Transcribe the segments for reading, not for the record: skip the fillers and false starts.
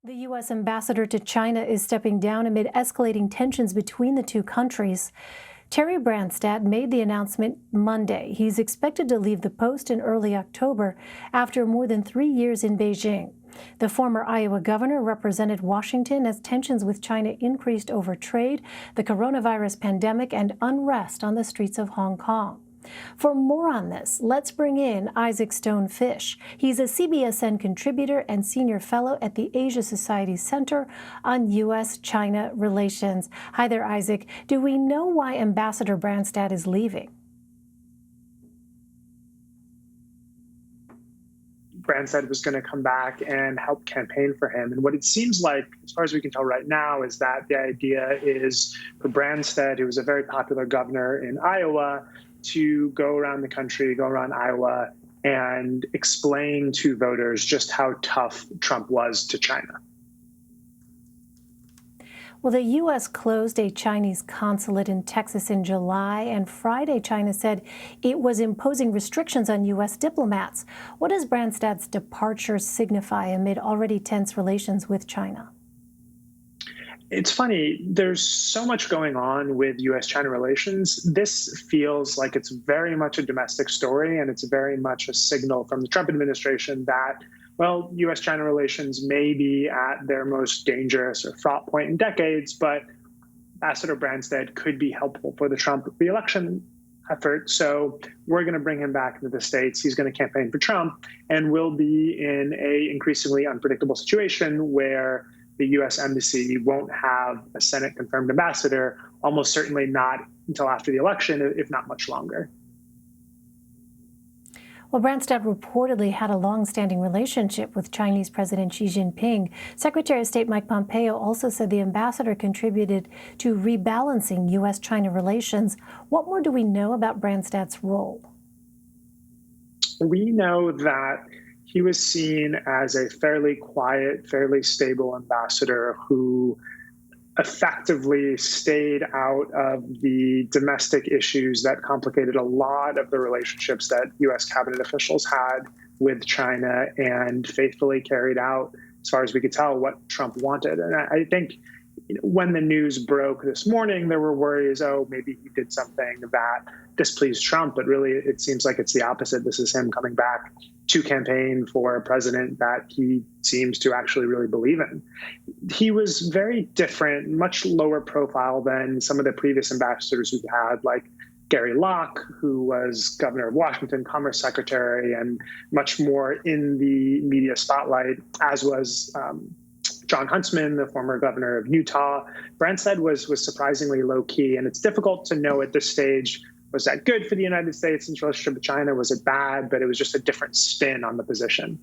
The U.S. ambassador to China is stepping down amid escalating tensions between the two countries. Terry Branstad made the announcement Monday. He's expected to leave the post in early October after more than 3 years in Beijing. The former Iowa governor represented Washington as tensions with China increased over trade, the coronavirus pandemic, and unrest on the streets of Hong Kong. For more on this, let's bring in Isaac Stone-Fish. He's a CBSN contributor and senior fellow at the Asia Society Center on U.S.-China relations. Hi there, Isaac. Do we know why Ambassador Branstad is leaving? Branstad was going to come back and help campaign for him. And what it seems like, as far as we can tell right now, is that the idea is for Branstad, who was a very popular governor in Iowa, to go around the country, go around Iowa, and explain to voters just how tough Trump was to China. Well, the U.S. closed a Chinese consulate in Texas in July, and Friday China said it was imposing restrictions on U.S. diplomats. What does Branstad's departure signify amid already tense relations with China? It's funny, there's so much going on with U.S.-China relations. This feels like it's very much a domestic story, and it's very much a signal from the Trump administration that, well, U.S.-China relations may be at their most dangerous or fraught point in decades, but Ambassador Branstad could be helpful for the Trump re-election effort. So we're going to bring him back into the States. He's going to campaign for Trump, and we'll be in an increasingly unpredictable situation where the U.S. Embassy won't have a Senate-confirmed ambassador, almost certainly not until after the election, if not much longer. Well, Branstad reportedly had a long-standing relationship with Chinese President Xi Jinping. Secretary of State Mike Pompeo also said the ambassador contributed to rebalancing U.S.-China relations. What more do we know about Branstad's role? We know that he was seen as a fairly quiet, fairly stable ambassador who effectively stayed out of the domestic issues that complicated a lot of the relationships that U.S. cabinet officials had with China, and faithfully carried out, as far as we could tell, what Trump wanted. And I think when the news broke this morning, there were worries, oh, maybe he did something that displeased Trump, but really it seems like it's the opposite. This is him coming back to campaign for a president that he seems to actually really believe in. He was very different, much lower profile than some of the previous ambassadors we've had, like Gary Locke, who was governor of Washington, commerce secretary, and much more in the media spotlight, as was John Huntsman, the former governor of Utah. Branstad was surprisingly low key, and it's difficult to know at this stage, was that good for the United States in its relationship with China? Was it bad? But it was just a different spin on the position.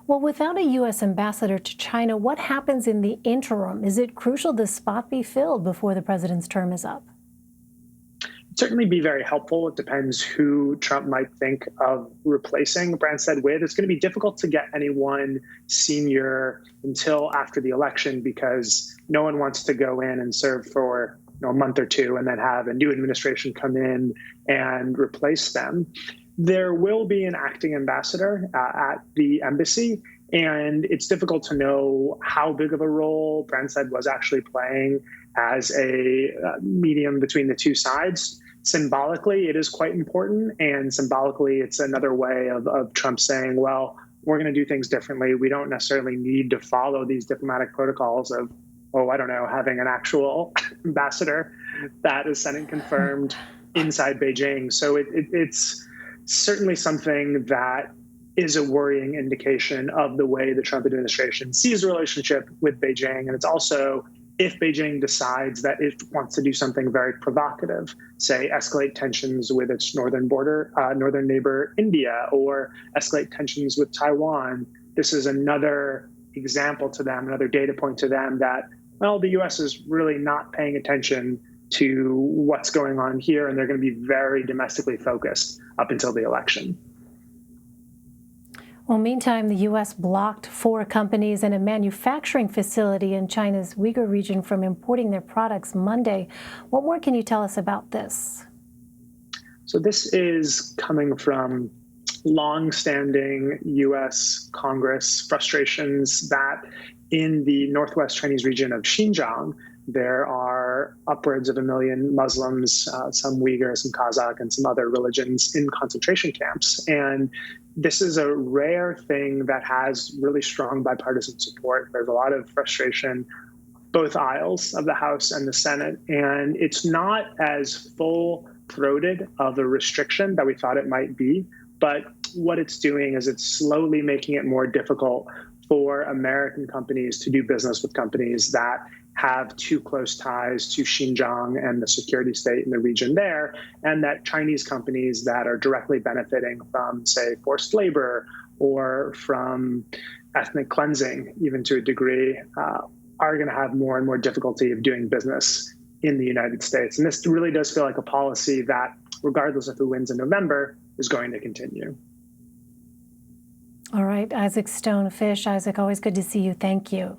Well, without a U.S. ambassador to China, what happens in the interim? Is it crucial this spot be filled before the president's term is up? It'd certainly be very helpful. It depends who Trump might think of replacing Branstad with. It's going to be difficult to get anyone senior until after the election, because no one wants to go in and serve for a month or two and then have a new administration come in and replace them. There will be an acting ambassador at the embassy, and it's difficult to know how big of a role Branstad was actually playing as a medium between the two sides. Symbolically, it is quite important, and symbolically, it's another way of Trump saying, well, we're going to do things differently. We don't necessarily need to follow these diplomatic protocols of, oh, I don't know, having an actual ambassador that is Senate confirmed inside Beijing. So it's certainly something that is a worrying indication of the way the Trump administration sees the relationship with Beijing. And it's also, if Beijing decides that it wants to do something very provocative, say escalate tensions with its northern neighbor India, or escalate tensions with Taiwan, this is another example to them, another data point to them that, well, the U.S. is really not paying attention to what's going on here, and they're going to be very domestically focused up until the election. Well, meantime, the U.S. blocked 4 companies and a manufacturing facility in China's Uyghur region from importing their products Monday. What more can you tell us about this? So this is coming from long-standing U.S. Congress frustrations that in the northwest Chinese region of Xinjiang, there are upwards of 1 million Muslims, some Uyghur, some Kazakh, and some other religions in concentration camps. And this is a rare thing that has really strong bipartisan support. There's a lot of frustration, both aisles of the House and the Senate, and it's not as full-throated of a restriction that we thought it might be. But what it's doing is it's slowly making it more difficult for American companies to do business with companies that have too close ties to Xinjiang and the security state in the region there, and that Chinese companies that are directly benefiting from, say, forced labor or from ethnic cleansing, even to a degree, are going to have more and more difficulty of doing business in the United States. And this really does feel like a policy that, regardless of who wins in November, is going to continue. All right, Isaac Stone-Fish. Isaac, always good to see you. Thank you.